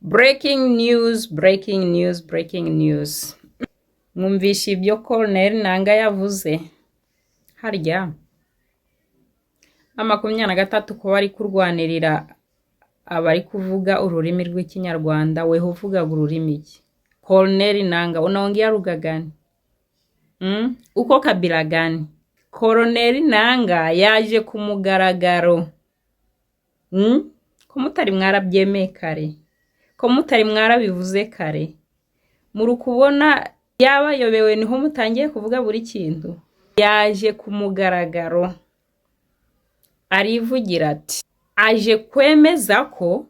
Breaking news, breaking news, breaking news. Mwumvishe ibyo Colonel Nanga yavuze. Harya M23 ko bari kurwanirira abari kuvuga ururimi rw'ikinyarwanda, weho uvuga ururimi iki? Colonel Nanga unaongea lugha gani? Uko kabila gani? Colonel Nanga yaje ku mugaragaro. Ko mutari mwarabyemeye kare? Ko mutari mwarabivuze kare? Muri kubona yabayobewe niho mutangiye kuvuga buri kintu. Yaje ku mugaragaro arivugira ati aje kwemeza ko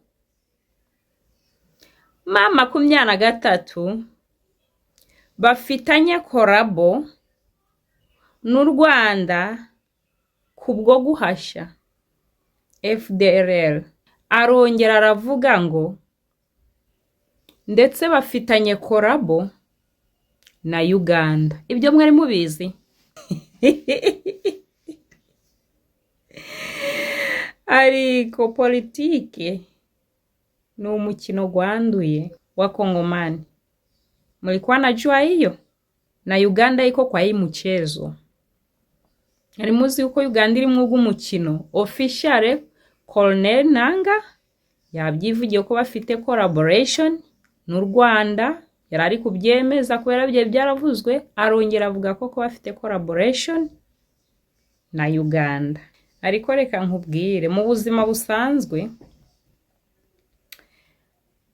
M23 bafitanye korabo n'u Rwanda kubwo guhasha FDLR. Arongera aravuga ngo ndetse bafitanye korabo na Uganda. Ibyo mwari mubizi? Ariko politike ni umukino gwanduye wa Kongomani. Mulikuwa najua hiyo? Na Uganda iko kwa hii mchezo. Ari muzi uko Uganda iri mwugu mukino. Official Colonel Nanga yabyivugiye ko bafite collaboration n'u Rwanda. Yarari kubyemeza kubera bye byaravuzwe. Arongera avuga ko bafite collaboration na Uganda. Ariko reka nkubwire, mu buzima busanzwe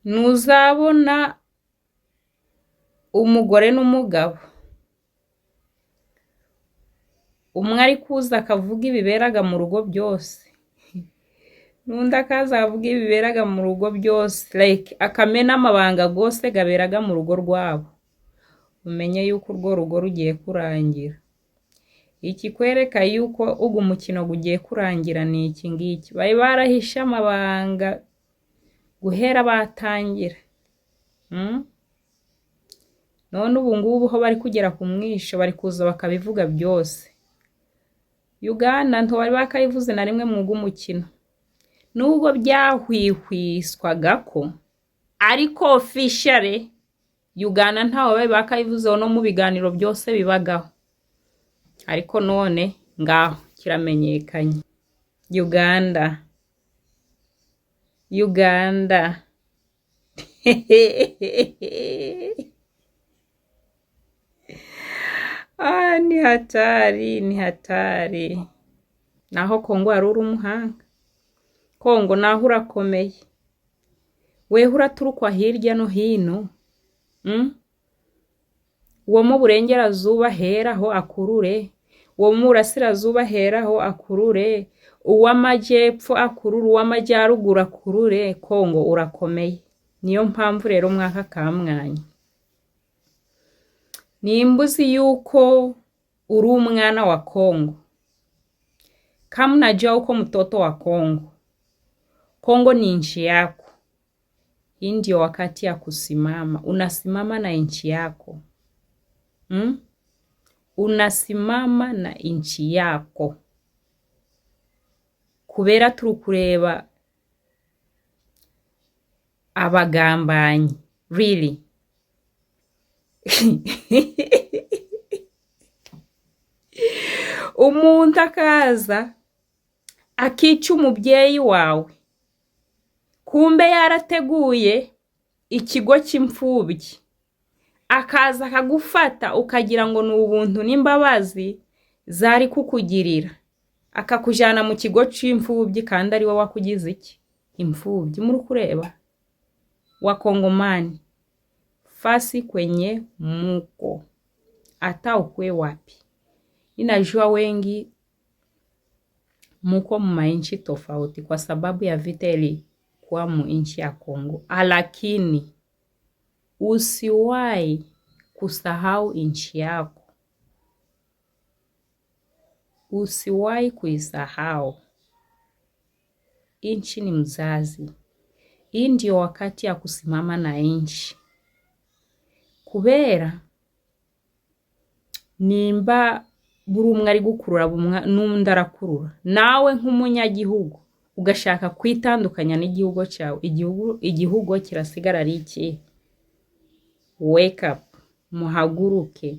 nuzabona umugore n'umugabo umwe ari kuza akavuga ibiberaga mu rugo byose, n'undi akaza avuga ibiberaga mu rugo byose, like akamena amabanga gose gaberaga mu rugo rwabo, umenye yuko urwo rugo rugiye kurangira. Iki kwereka yuko ugu mukino gugiye kurangira ni iki ngiki. Bari barahisha amabanga guhera batangira. None ubu ngubu ho bari kugera ku mwisho, bari kuza bakabivuga byose. Uganda nto bari bakayivuze na rimwe mu mukino, nubwo byahwihwiswaga ko ariko officially Uganda ntaho bari bakayivuze no mu biganiro byose bibagaho. Ariko none ngaho kiramenyekanye. Uganda ni hatari. Naho Kongo aruri umuhanga. Kongo naho urakomeye. Weho uraturukwa hirya no hino. Uwo mu burengerazuba heraho akurure, uwo mu burasirazuba heraho akurure, uw'amajyepfo akurure, uw'amajyaruguru akurure. Kongo urakomeye. Niyo mpamvu rero mwaka kamwanya nimbuzi yuko uri umwana wa Kongo, kama unajua uko mtoto wa Kongo. Kongo ni nchi yako. Hii ndio wakati ya kusimama. Unasimama na nchi yako. Unasimama na nchi yako. Kubera turukureba abagambanyi. Really? Umuntu akaza akica umubyeyi wawe, kumbe yarateguye ikigo cy'imfubyi, akaza akagufata ukagira ngo ni ubuntu n'imbabazi zari kukugirira, akakujana mu kigo cy'imfubyi kandi ari we wakugize iki? Imfubyi. Muri kureba wa Kongomani fasi kwenye muko hata ukwe wapi. Ninajua wengi muko mainchi tofauti kwa sababu ya vita ilikuwa mu inchi ya Kongo, lakini usiwahi kusahau inchi yako. Usiwahi kuisahau. Inchi ni mzazi. Hii ndio wakati ya kusimama na inchi. Kubera nimba buri umwe ari gukurura n'undi arakurura, nawe nk'umunyagihugu ugashaka kwitandukanya n'igihugu cyawe, igihugu kirasigara ari iki? Wake up, muhaguruke,